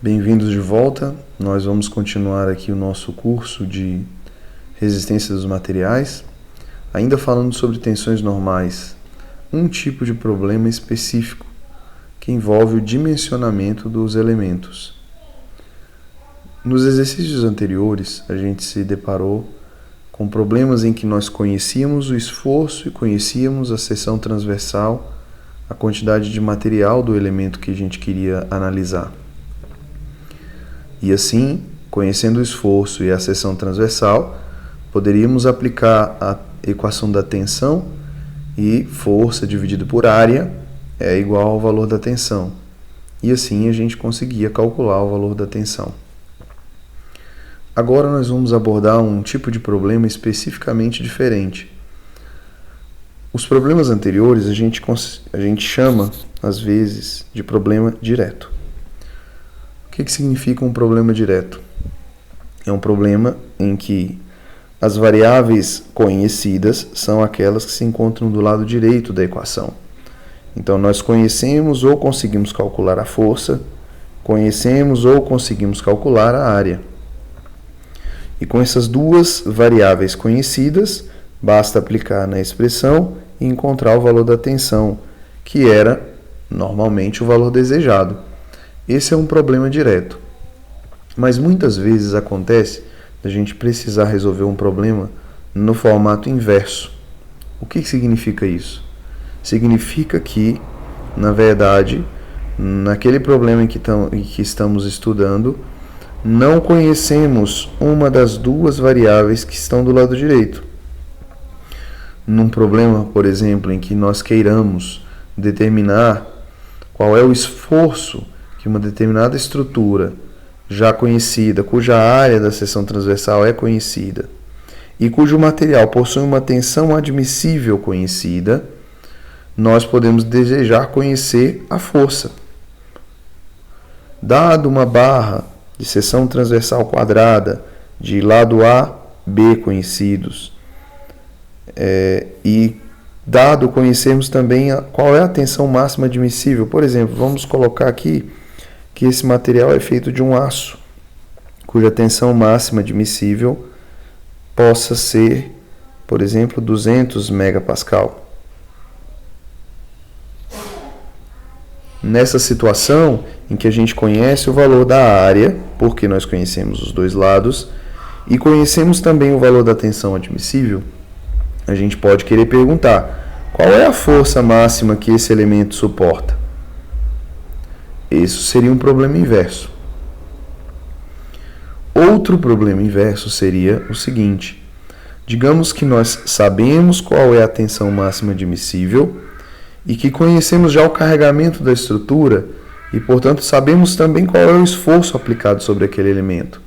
Bem-vindos de volta. Nós vamos continuar aqui o nosso curso de resistência dos materiais, ainda falando sobre tensões normais, um tipo de problema específico que envolve o dimensionamento dos elementos. Nos exercícios anteriores, a gente se deparou com problemas em que nós conhecíamos o esforço e conhecíamos a seção transversal, a quantidade de material do elemento que a gente queria analisar. E assim, conhecendo o esforço e a seção transversal, poderíamos aplicar a equação da tensão e força dividido por área é igual ao valor da tensão. E assim a gente conseguia calcular o valor da tensão. Agora nós vamos abordar um tipo de problema especificamente diferente. Os problemas anteriores a gente chama, às vezes, de problema direto. O que significa um problema direto? É um problema em que as variáveis conhecidas são aquelas que se encontram do lado direito da equação. Então, nós conhecemos ou conseguimos calcular a força, conhecemos ou conseguimos calcular a área. E com essas duas variáveis conhecidas, basta aplicar na expressão e encontrar o valor da tensão, que era, normalmente, o valor desejado. Esse é um problema direto. Mas muitas vezes acontece a gente precisar resolver um problema no formato inverso. O que significa isso? Significa que, na verdade, naquele problema em que estamos estudando, não conhecemos uma das duas variáveis que estão do lado direito. Num problema, por exemplo, em que nós queiramos determinar qual é o esforço que uma determinada estrutura já conhecida, cuja área da seção transversal é conhecida, e cujo material possui uma tensão admissível conhecida, nós podemos desejar conhecer a força. Dado uma barra de seção transversal quadrada de lado A, B conhecidos, e dado conhecermos também qual é a tensão máxima admissível, por exemplo, vamos colocar aqui que esse material é feito de um aço, cuja tensão máxima admissível possa ser, por exemplo, 200 megapascal. Nessa situação em que a gente conhece o valor da área, porque nós conhecemos os dois lados, e conhecemos também o valor da tensão admissível, a gente pode querer perguntar: qual é a força máxima que esse elemento suporta? Isso seria um problema inverso. Outro problema inverso seria o seguinte: digamos que nós sabemos qual é a tensão máxima admissível e que conhecemos já o carregamento da estrutura e, portanto, sabemos também qual é o esforço aplicado sobre aquele elemento,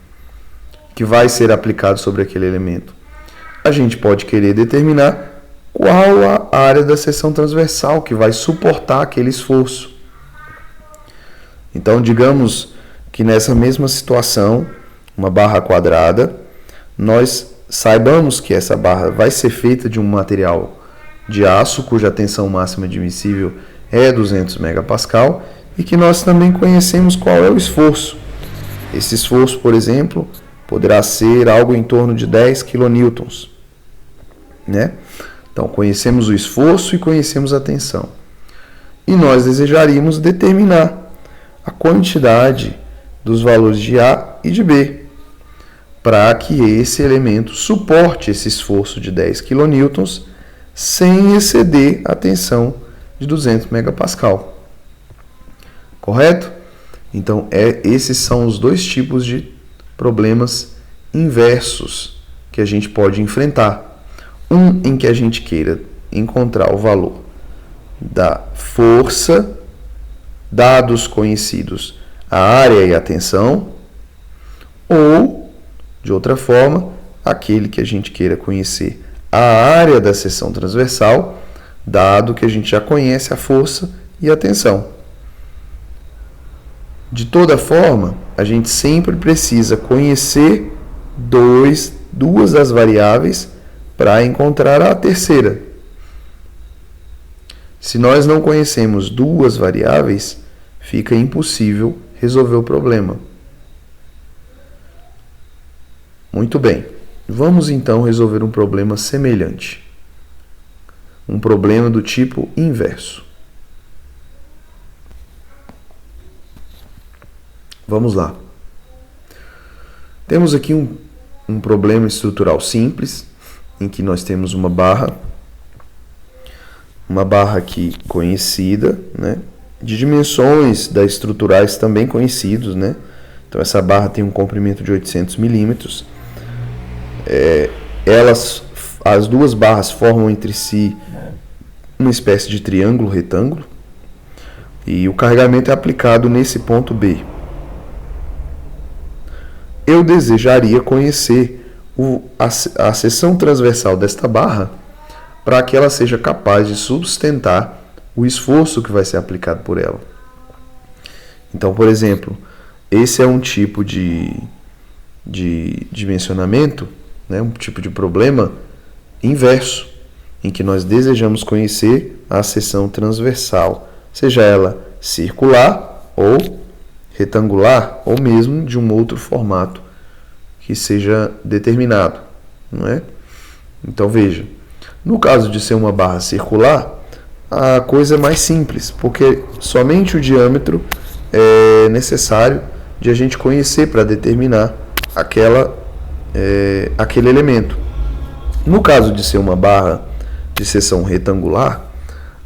que vai ser aplicado sobre aquele elemento. A gente pode querer determinar qual a área da seção transversal que vai suportar aquele esforço. Então, digamos que nessa mesma situação, uma barra quadrada, nós saibamos que essa barra vai ser feita de um material de aço, cuja tensão máxima admissível é 200 megapascal, e que nós também conhecemos qual é o esforço. Esse esforço, por exemplo, poderá ser algo em torno de 10 kN, né? Então, conhecemos o esforço e conhecemos a tensão. E nós desejaríamos determinar a quantidade dos valores de A e de B, para que esse elemento suporte esse esforço de 10 kN sem exceder a tensão de 200 megapascal. Correto? Então, esses são os dois tipos de problemas inversos que a gente pode enfrentar. Um em que a gente queira encontrar o valor da força, dados conhecidos a área e a tensão, ou, de outra forma, aquele que a gente queira conhecer a área da seção transversal, dado que a gente já conhece a força e a tensão. De toda forma, a gente sempre precisa conhecer duas das variáveis para encontrar a terceira. Se nós não conhecemos duas variáveis, fica impossível resolver o problema. Muito bem, vamos então resolver um problema semelhante. Um problema do tipo inverso. Vamos lá. Temos aqui um problema estrutural simples, em que nós temos uma barra aqui conhecida, né, de dimensões da estruturais também conhecidos, né? Então essa barra tem um comprimento de 800 milímetros. As duas barras formam entre si uma espécie de triângulo retângulo e o carregamento é aplicado nesse ponto B. Eu desejaria conhecer a seção transversal desta barra para que ela seja capaz de sustentar o esforço que vai ser aplicado por ela. Então, por exemplo, esse é um tipo de dimensionamento, né, um tipo de problema inverso, em que nós desejamos conhecer a seção transversal, seja ela circular ou retangular, ou mesmo de um outro formato que seja determinado, não é? Então veja, no caso de ser uma barra circular, a coisa é mais simples, porque somente o diâmetro é necessário de a gente conhecer para determinar aquele elemento. No caso de ser uma barra de seção retangular,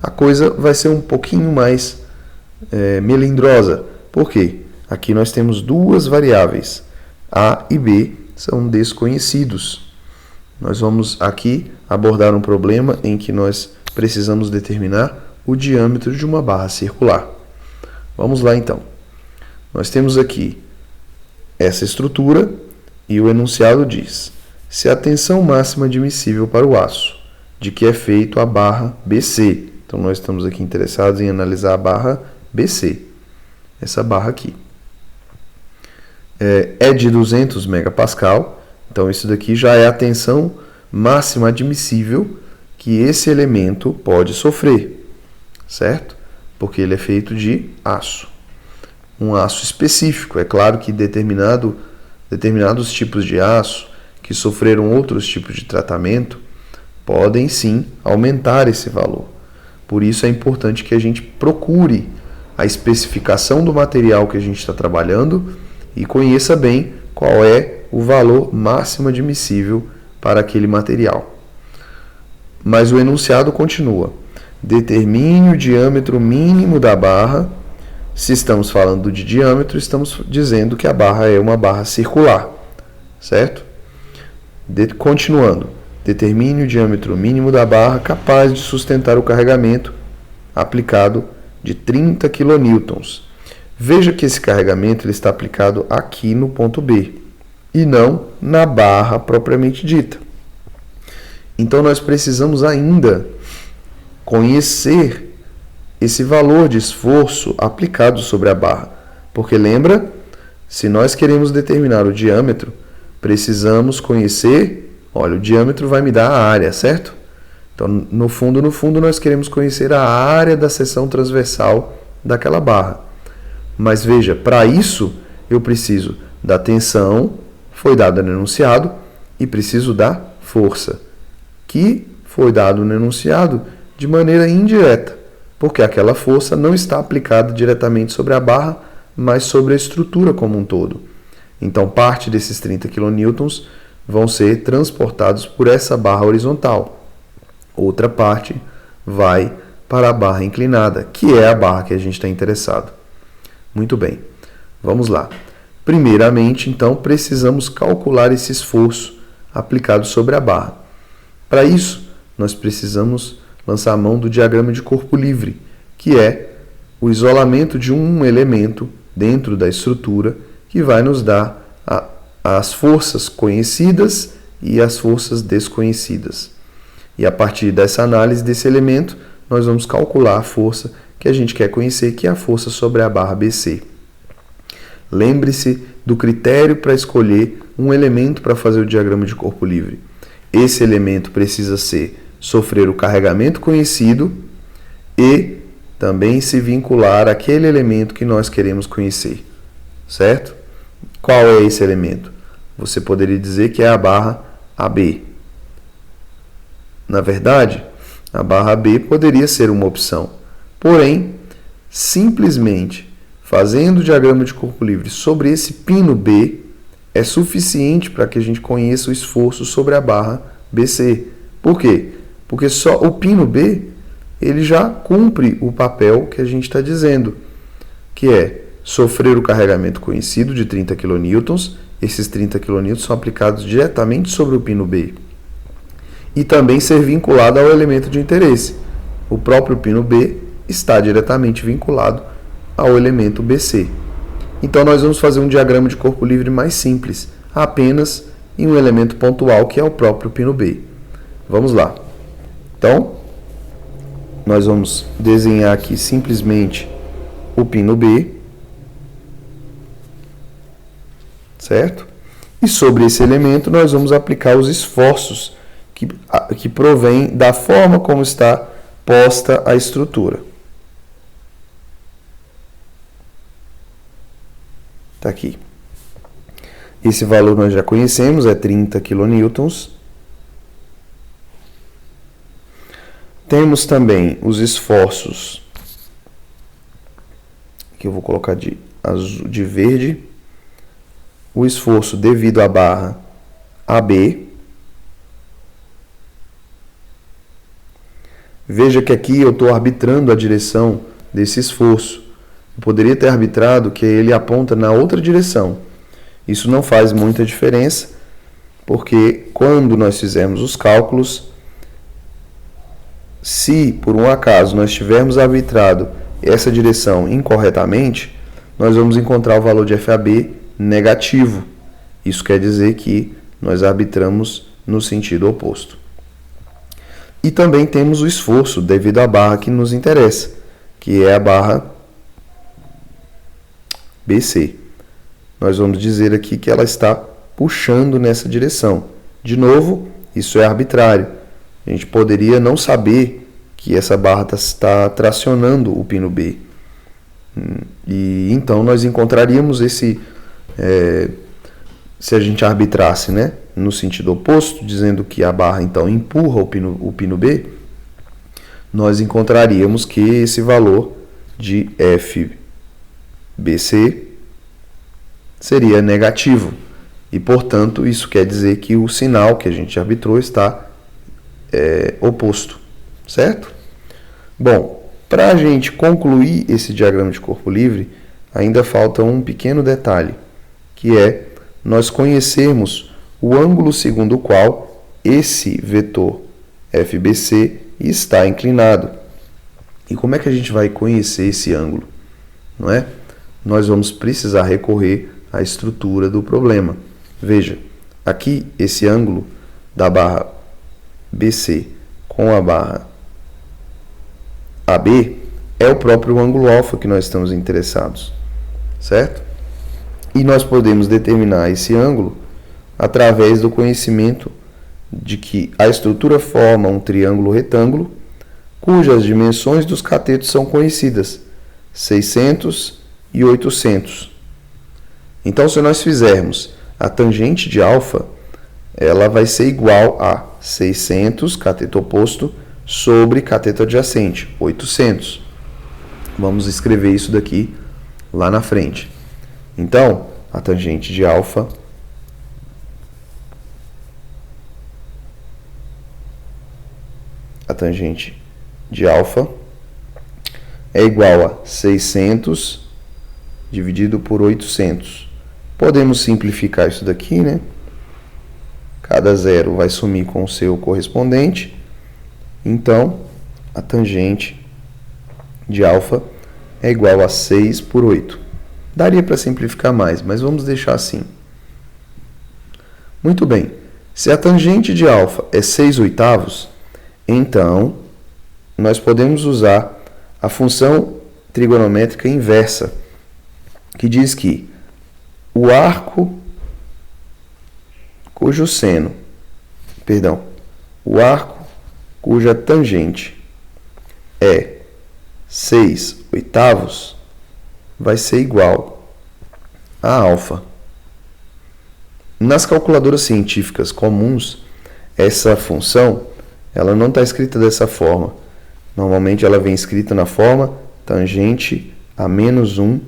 a coisa vai ser um pouquinho mais melindrosa. Por quê? Aqui nós temos duas variáveis, A e B são desconhecidos. Nós vamos aqui abordar um problema em que nós precisamos determinar o diâmetro de uma barra circular. Vamos lá então. Nós temos aqui essa estrutura e o enunciado diz: se a tensão máxima admissível para o aço, de que é feito a barra BC. Então nós estamos aqui interessados em analisar a barra BC. Essa barra aqui é de 200 megapascal, então isso daqui já é a tensão máxima admissível que esse elemento pode sofrer, certo? Porque ele é feito de aço. Um aço específico, é claro que determinados tipos de aço que sofreram outros tipos de tratamento podem sim aumentar esse valor. Por isso é importante que a gente procure a especificação do material que a gente está trabalhando e conheça bem qual é o valor máximo admissível para aquele material. Mas o enunciado continua: determine o diâmetro mínimo da barra. Se estamos falando de diâmetro, estamos dizendo que a barra é uma barra circular, certo? Continuando, determine o diâmetro mínimo da barra capaz de sustentar o carregamento aplicado de 30 kN. Veja que esse carregamento ele está aplicado aqui no ponto B e não na barra propriamente dita. Então nós precisamos ainda conhecer esse valor de esforço aplicado sobre a barra. Porque lembra, se nós queremos determinar o diâmetro, precisamos conhecer, olha, o diâmetro vai me dar a área, certo? Então, no fundo, nós queremos conhecer a área da seção transversal daquela barra. Mas veja, para isso eu preciso da tensão, foi dada no enunciado, e preciso da força, que foi dado no enunciado de maneira indireta, porque aquela força não está aplicada diretamente sobre a barra, mas sobre a estrutura como um todo. Então, parte desses 30 kN vão ser transportados por essa barra horizontal. Outra parte vai para a barra inclinada, que é a barra que a gente está interessado. Muito bem, vamos lá. Primeiramente, então, precisamos calcular esse esforço aplicado sobre a barra. Para isso, nós precisamos lançar a mão do diagrama de corpo livre, que é o isolamento de um elemento dentro da estrutura que vai nos dar as forças conhecidas e as forças desconhecidas. E a partir dessa análise desse elemento, nós vamos calcular a força que a gente quer conhecer, que é a força sobre a barra BC. Lembre-se do critério para escolher um elemento para fazer o diagrama de corpo livre. Esse elemento precisa sofrer o carregamento conhecido e também se vincular àquele elemento que nós queremos conhecer, certo? Qual é esse elemento? Você poderia dizer que é a barra AB. Na verdade, a barra AB poderia ser uma opção, porém, simplesmente fazendo o diagrama de corpo livre sobre esse pino B é suficiente para que a gente conheça o esforço sobre a barra BC. Por quê? Porque só o pino B ele já cumpre o papel que a gente está dizendo, que é sofrer o carregamento conhecido de 30 kN. Esses 30 kN são aplicados diretamente sobre o pino B. E também ser vinculado ao elemento de interesse. O próprio pino B está diretamente vinculado ao elemento BC. Então, nós vamos fazer um diagrama de corpo livre mais simples, apenas em um elemento pontual, que é o próprio pino B. Vamos lá. Então, nós vamos desenhar aqui simplesmente o pino B, certo? E sobre esse elemento nós vamos aplicar os esforços que provém da forma como está posta a estrutura. Está aqui. Esse valor nós já conhecemos, é 30 kN. Temos também os esforços, que eu vou colocar de azul, de verde, o esforço devido à barra AB. Veja que aqui eu estou arbitrando a direção desse esforço. Eu poderia ter arbitrado que ele aponta na outra direção. Isso não faz muita diferença, porque quando nós fizermos os cálculos, se por um acaso nós tivermos arbitrado essa direção incorretamente, nós vamos encontrar o valor de FAB negativo. Isso quer dizer que nós arbitramos no sentido oposto. E também temos o esforço devido à barra que nos interessa, que é a barra BC. Nós vamos dizer aqui que ela está puxando nessa direção. De novo, isso é arbitrário. A gente poderia não saber que essa barra está tracionando o pino B. E então nós encontraríamos esse... se a gente arbitrasse, né, no sentido oposto, dizendo que a barra então empurra o pino B, nós encontraríamos que esse valor de FBC seria negativo. E, portanto, isso quer dizer que o sinal que a gente arbitrou está oposto, certo? Bom, para a gente concluir esse diagrama de corpo livre, ainda falta um pequeno detalhe, que é nós conhecermos o ângulo segundo o qual esse vetor FBC está inclinado. E como é que a gente vai conhecer esse ângulo? Não é? Nós vamos precisar recorrer à estrutura do problema. Veja, aqui esse ângulo da barra BC com a barra AB é o próprio ângulo alfa que nós estamos interessados, certo? E nós podemos determinar esse ângulo através do conhecimento de que a estrutura forma um triângulo retângulo, cujas dimensões dos catetos são conhecidas, 600 e 800. Então, se nós fizermos a tangente de alfa, ela vai ser igual a 600, cateto oposto, sobre cateto adjacente, 800. Vamos escrever isso daqui lá na frente. Então, a tangente de alfa é igual a 600 dividido por 800. Podemos simplificar isso daqui, né? Cada zero vai sumir com o seu correspondente. Então, a tangente de alfa é igual a 6 por 8. Daria para simplificar mais, mas vamos deixar assim. Muito bem. Se a tangente de alfa é 6/8, então nós podemos usar a função trigonométrica inversa, que diz que o arco cuja tangente é 6/8 vai ser igual a alfa. Nas calculadoras científicas comuns, essa função ela não está escrita dessa forma. Normalmente ela vem escrita na forma tangente a menos 1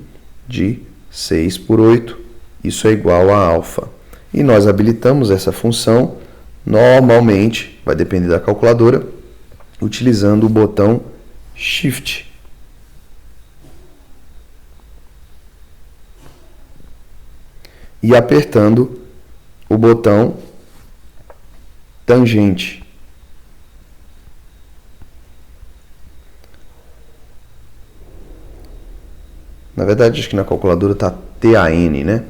de 6/8. Isso é igual a alfa. E nós habilitamos essa função, normalmente, vai depender da calculadora, utilizando o botão Shift. E apertando o botão tangente. Na verdade, acho que na calculadora está TAN, né?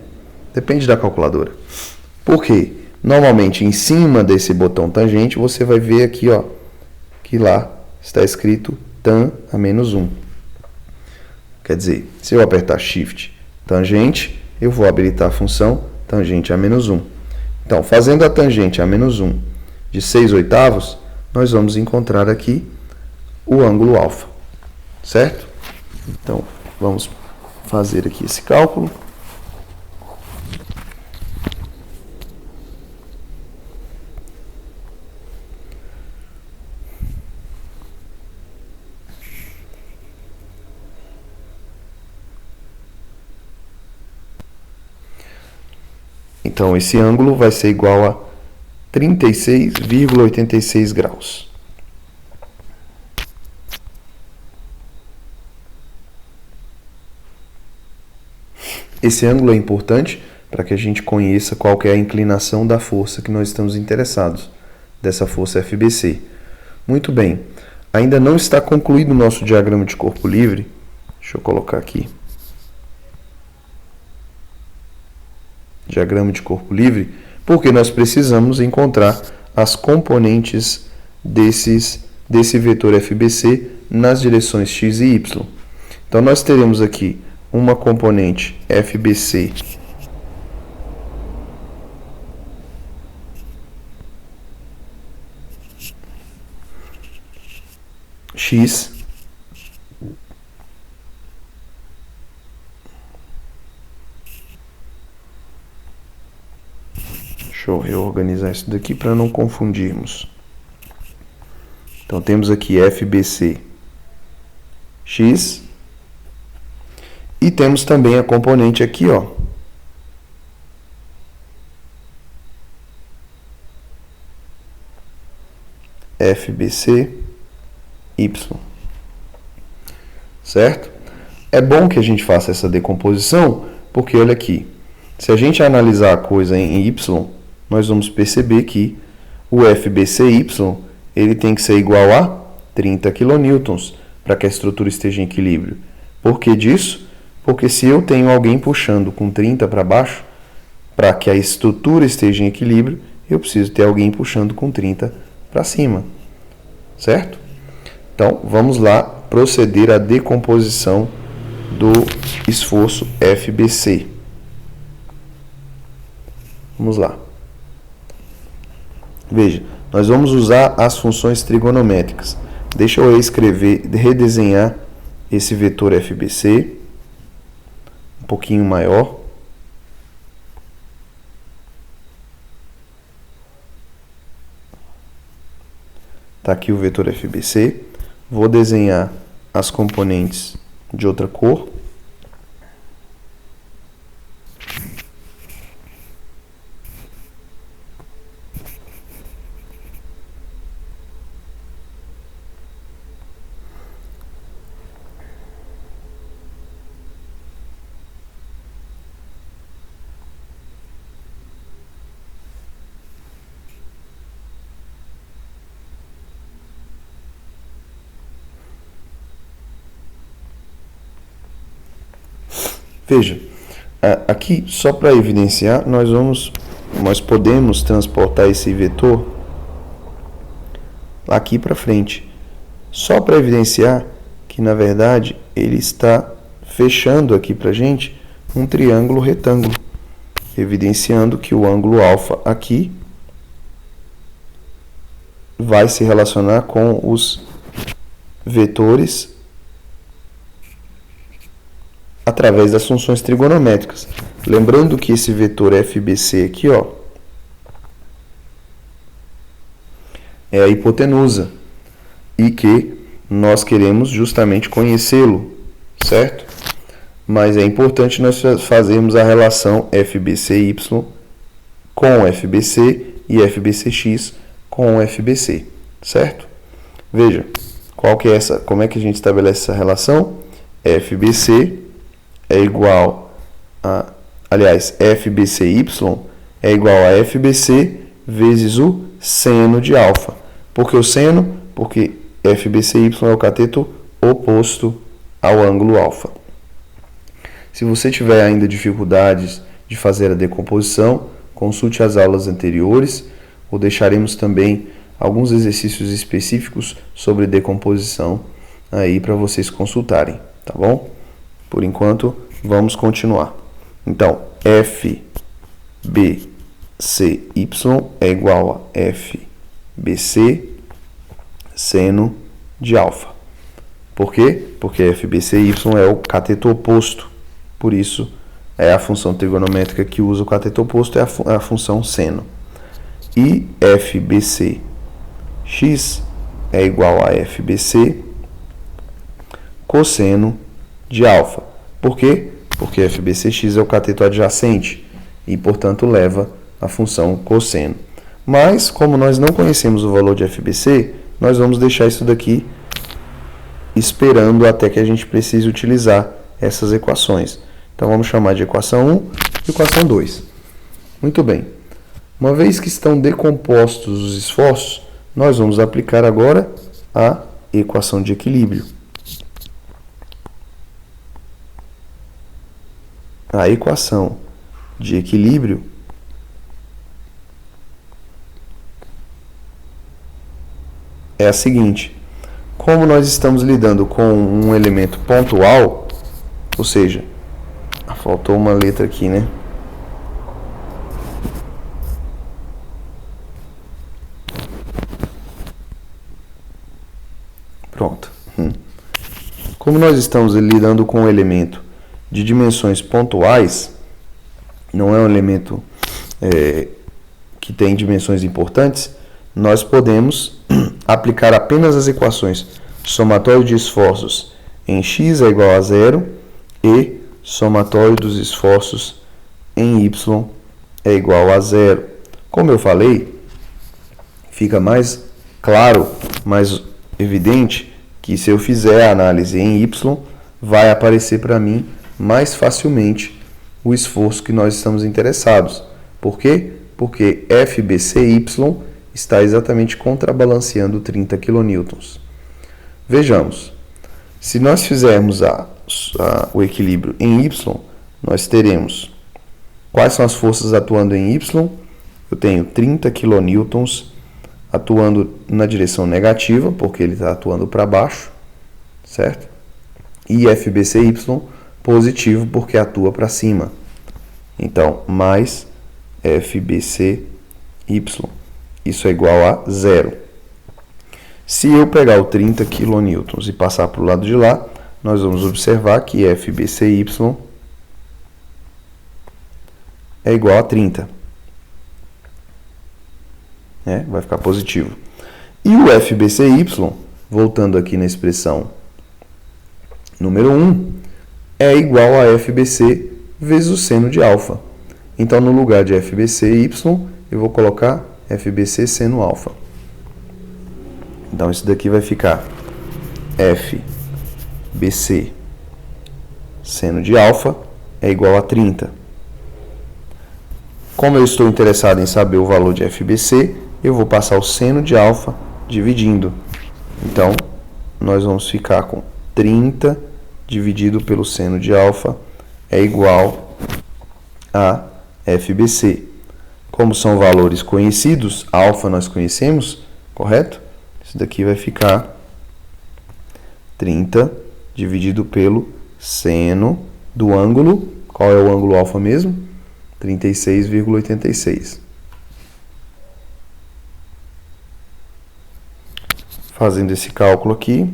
Depende da calculadora. Por quê? Normalmente, em cima desse botão tangente, você vai ver aqui, ó, que lá está escrito tan a menos 1. Quer dizer, se eu apertar Shift tangente, eu vou habilitar a função tangente a menos 1. Então, fazendo a tangente a menos 1 de 6/8, nós vamos encontrar aqui o ângulo alfa, certo? Então, vamos fazer aqui esse cálculo. Então, esse ângulo vai ser igual a 36,86 graus. Esse ângulo é importante para que a gente conheça qual que é a inclinação da força que nós estamos interessados, dessa força FBC. Muito bem, ainda não está concluído o nosso diagrama de corpo livre. Deixa eu colocar aqui. Diagrama de corpo livre, porque nós precisamos encontrar as componentes desse vetor FBC nas direções x e y. Então, nós teremos aqui uma componente FBC x Deixa eu reorganizar isso daqui para não confundirmos. Então, temos aqui FBC x e temos também a componente aqui, ó, FBC y, certo? É bom que a gente faça essa decomposição, porque olha aqui, se a gente analisar a coisa em y, nós vamos perceber que o FBCY ele tem que ser igual a 30 kN para que a estrutura esteja em equilíbrio. Por que disso? Porque se eu tenho alguém puxando com 30 para baixo, para que a estrutura esteja em equilíbrio, eu preciso ter alguém puxando com 30 para cima, certo? Então, vamos lá proceder à decomposição do esforço FBC. Vamos lá. Veja, nós vamos usar as funções trigonométricas. Deixa eu redesenhar esse vetor FBC um pouquinho maior. Está aqui o vetor FBC. Vou desenhar as componentes de outra cor. Veja, aqui só para evidenciar, nós podemos transportar esse vetor aqui para frente, só para evidenciar que na verdade ele está fechando aqui para a gente um triângulo retângulo, evidenciando que o ângulo alfa aqui vai se relacionar com os vetores através das funções trigonométricas. Lembrando que esse vetor FBC aqui, ó, é a hipotenusa e que nós queremos justamente conhecê-lo, certo? Mas é importante nós fazermos a relação FBCY com FBC e FBCX com FBC, certo? Veja, como é que a gente estabelece essa relação? FBC é igual a, FBCY é igual a FBC vezes o seno de alfa. Por que o seno? Porque FBCY é o cateto oposto ao ângulo alfa. Se você tiver ainda dificuldades de fazer a decomposição, consulte as aulas anteriores, ou deixaremos também alguns exercícios específicos sobre decomposição aí para vocês consultarem, tá bom? Por enquanto, vamos continuar. Então, FBCY é igual a FBC seno de alfa. Por quê? Porque FBCY é o cateto oposto. Por isso, é a função trigonométrica que usa o cateto oposto, é a função seno. E FBCX é igual a FBC cosseno de alfa. Por quê? Porque FBCX é o cateto adjacente e, portanto, leva a função cosseno. Mas, como nós não conhecemos o valor de FBC, nós vamos deixar isso daqui esperando até que a gente precise utilizar essas equações. Então, vamos chamar de equação 1 e equação 2. Muito bem. Uma vez que estão decompostos os esforços, nós vamos aplicar agora a equação de equilíbrio. A equação de equilíbrio é a seguinte: como nós estamos lidando com um elemento pontual, ou seja, faltou uma letra aqui, né? Pronto. Como nós estamos lidando com um elemento de dimensões pontuais, não é um elemento que tem dimensões importantes, nós podemos aplicar apenas as equações somatório de esforços em x é igual a zero e somatório dos esforços em y é igual a zero. Como eu falei, fica mais claro, mais evidente que se eu fizer a análise em y, vai aparecer para mim mais facilmente o esforço que nós estamos interessados. Por quê? Porque FBCY está exatamente contrabalanceando 30 kN. Vejamos, se nós fizermos o equilíbrio em y, nós teremos quais são as forças atuando em y. Eu tenho 30 kN atuando na direção negativa, porque ele está atuando para baixo, certo? E FBCY positivo, porque atua para cima. Então, mais FBCY. Isso é igual a zero. Se eu pegar o 30 kN e passar para o lado de lá, nós vamos observar que FBCY é igual a 30. Vai ficar positivo. E o FBCY, voltando aqui na expressão número 1, é igual a FBC vezes o seno de alfa. Então, no lugar de FBCY, eu vou colocar FBC seno alfa. Então, isso daqui vai ficar FBC seno de alfa é igual a 30. Como eu estou interessado em saber o valor de FBC, eu vou passar o seno de alfa dividindo. Então, nós vamos ficar com 30 dividido pelo seno de alfa é igual a FBC. Como são valores conhecidos, alfa nós conhecemos, correto? Isso daqui vai ficar 30 dividido pelo seno do ângulo. Qual é o ângulo alfa mesmo? 36,86. Fazendo esse cálculo aqui,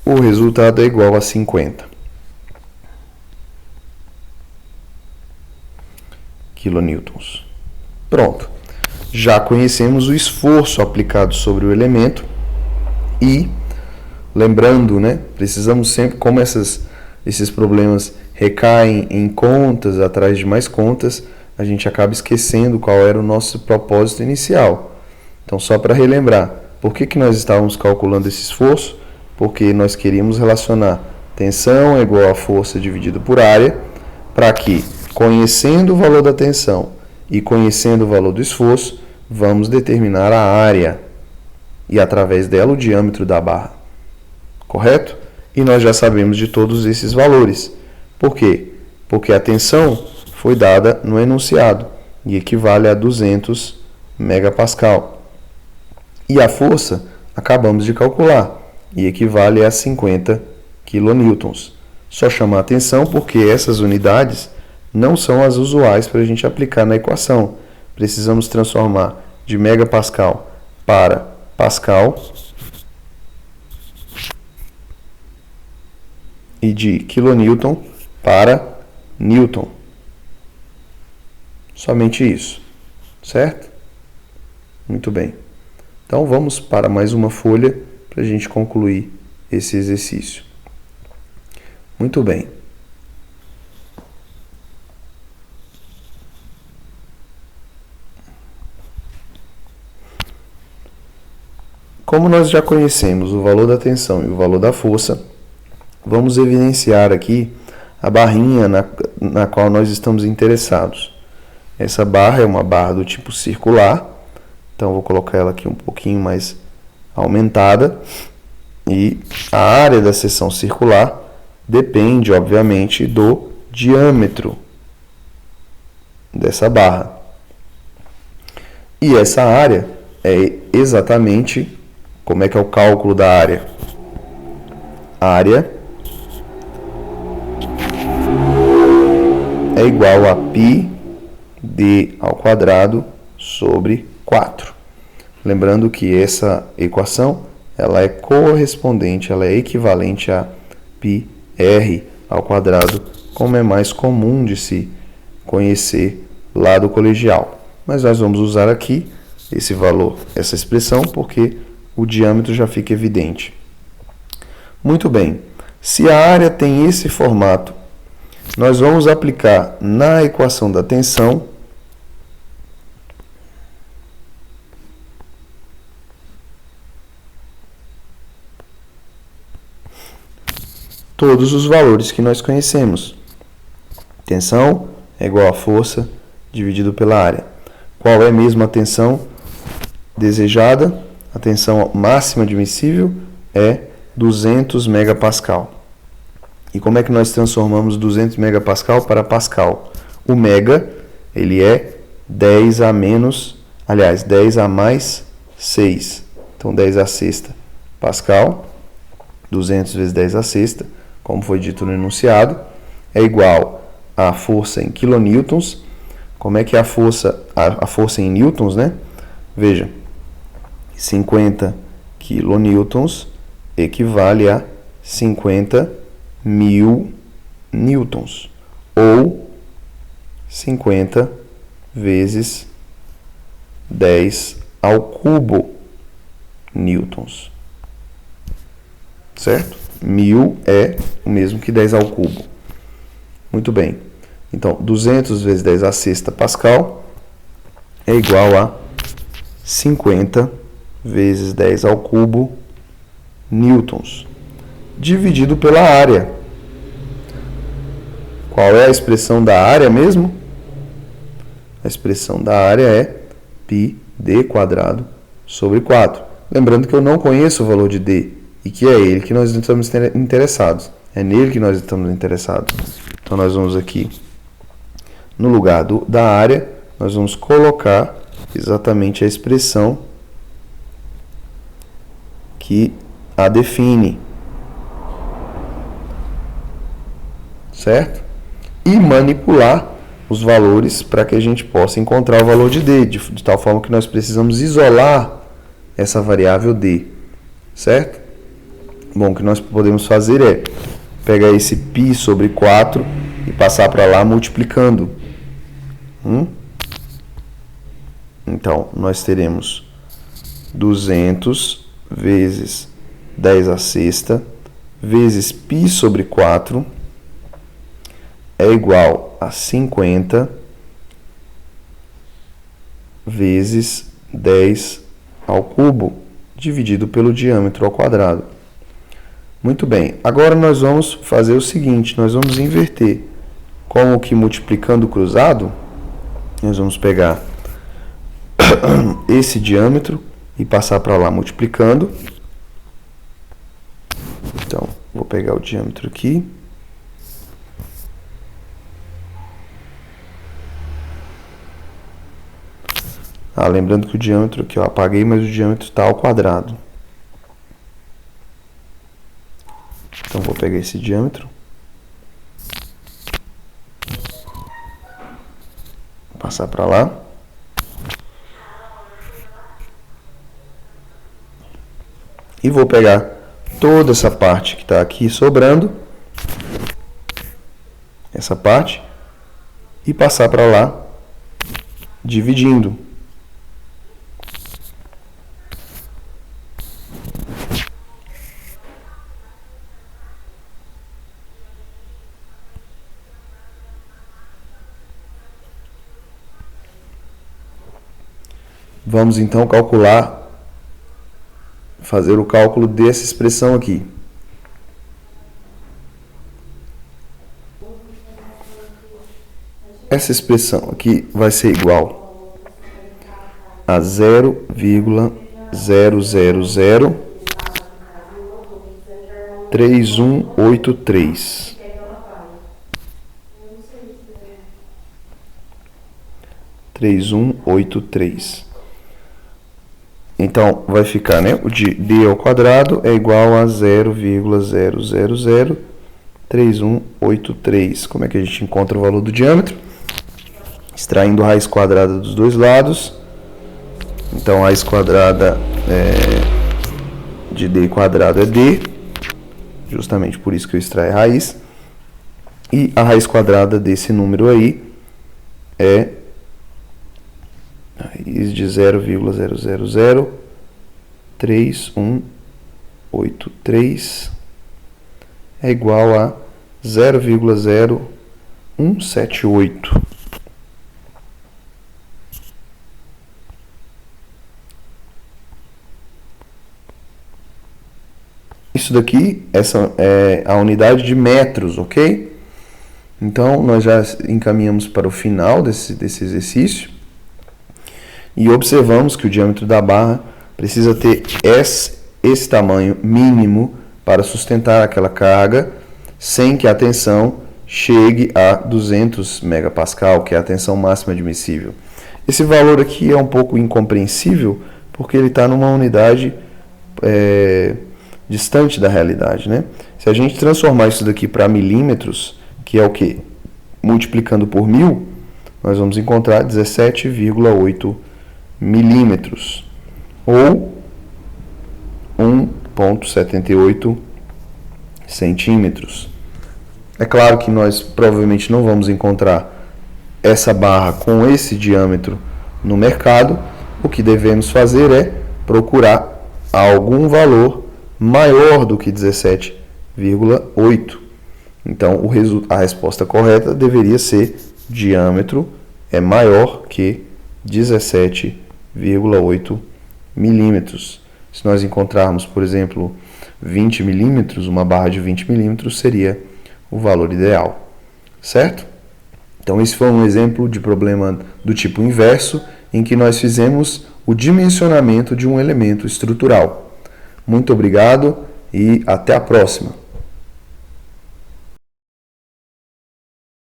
o resultado é igual a 50 quilonewtons. Pronto. Já conhecemos o esforço aplicado sobre o elemento e, lembrando, né, precisamos sempre, como esses problemas recaem em contas, atrás de mais contas, a gente acaba esquecendo qual era o nosso propósito inicial. Então, só para relembrar, por que nós estávamos calculando esse esforço? Porque nós queríamos relacionar tensão é igual a força dividido por área, para que, conhecendo o valor da tensão e conhecendo o valor do esforço, vamos determinar a área e, através dela, o diâmetro da barra. Correto? E nós já sabemos de todos esses valores. Por quê? Porque a tensão foi dada no enunciado e equivale a 200 megapascal. E a força acabamos de calcular e equivale a 50 kilonewtons. Só chamar atenção porque essas unidades não são as usuais para a gente aplicar na equação. Precisamos transformar de megapascal para pascal e de kilonewton para newton. Somente isso, certo? Muito bem. Então vamos para mais uma folha para a gente concluir esse exercício. Muito bem. Como nós já conhecemos o valor da tensão e o valor da força, vamos evidenciar aqui a barrinha na qual nós estamos interessados. Essa barra é uma barra do tipo circular, então vou colocar ela aqui um pouquinho mais aumentada. E a área da seção circular depende, obviamente, do diâmetro dessa barra. E essa área é exatamente, como é que é o cálculo da área? Área é igual a π d ao quadrado sobre 4. Lembrando que essa equação ela é correspondente, ela é equivalente a πr ao quadrado, como é mais comum de se conhecer lá do colegial. Mas nós vamos usar aqui esse valor, essa expressão, porque o diâmetro já fica evidente. Muito bem. Se a área tem esse formato, nós vamos aplicar na equação da tensão todos os valores que nós conhecemos. Tensão é igual a força dividido pela área. Qual é mesmo a tensão desejada? A tensão máxima admissível é 200 megapascal. E como é que nós transformamos 200 megapascal para pascal? O mega, ele é 10 a menos, aliás, 10 a mais 6. Então, 10 a sexta pascal, 200 vezes 10 a sexta, como foi dito no enunciado, é igual à força em kilonewtons. Como é que é a força em newtons, né? Veja, 50 kilonewtons equivale a 50.000 newtons, ou 50 vezes 10 ao cubo newtons. Certo? 1000 é o mesmo que 10 ao cubo. Muito bem. Então, 200 vezes 10 a sexta pascal é igual a 50 vezes 10 ao cubo newtons, dividido pela área. Qual é a expressão da área mesmo? A expressão da área é π d quadrado sobre 4. Lembrando que eu não conheço o valor de d e que é ele que nós estamos interessados. É nele que nós estamos interessados. Então, nós vamos aqui, no lugar da área, nós vamos colocar exatamente a expressão que a define. Certo? E manipular os valores para que a gente possa encontrar o valor de d, de tal forma que nós precisamos isolar essa variável d. Certo? Bom, o que nós podemos fazer é pegar esse π sobre 4 e passar para lá multiplicando. Então, nós teremos 200 vezes 10 à sexta vezes π sobre 4 é igual a 50 vezes 10 ao cubo, dividido pelo diâmetro ao quadrado. Muito bem, agora nós vamos fazer o seguinte, nós vamos inverter. Como que multiplicando cruzado, nós vamos pegar esse diâmetro e passar para lá multiplicando. Então, vou pegar o diâmetro aqui. Lembrando que o diâmetro aqui eu apaguei, mas o diâmetro está ao quadrado. Então, vou pegar esse diâmetro. Passar para lá. E vou pegar toda essa parte que está aqui sobrando, essa parte, e passar para lá, dividindo. Vamos então fazer o cálculo dessa expressão aqui. Essa expressão aqui vai ser igual a 0,0003183. Então, vai ficar, né? O de d ao quadrado é igual a 0,0003183. Como é que a gente encontra o valor do diâmetro? Extraindo a raiz quadrada dos dois lados. Então, a raiz quadrada de d quadrado é d. Justamente por isso que eu extraio a raiz. E a raiz quadrada desse número aí é raiz de 0,0003183 é igual a 0,0178. Isso daqui, essa é a unidade de metros, ok? Então, nós já encaminhamos para o final desse exercício. E observamos que o diâmetro da barra precisa ter esse tamanho mínimo para sustentar aquela carga, sem que a tensão chegue a 200 megapascal, que é a tensão máxima admissível. Esse valor aqui é um pouco incompreensível, porque ele está numa unidade distante da realidade, né? Se a gente transformar isso daqui para milímetros, que é o quê? Multiplicando por 1000, nós vamos encontrar 17,8 milímetros, ou 1,78 centímetros. É claro que nós provavelmente não vamos encontrar essa barra com esse diâmetro no mercado. O que devemos fazer é procurar algum valor maior do que 17,8. Então, a resposta correta deveria ser diâmetro é maior que 17,8 milímetros. Se nós encontrarmos, por exemplo, 20 milímetros, uma barra de 20 milímetros seria o valor ideal, certo? Então, esse foi um exemplo de problema do tipo inverso, em que nós fizemos o dimensionamento de um elemento estrutural. Muito obrigado e até a próxima!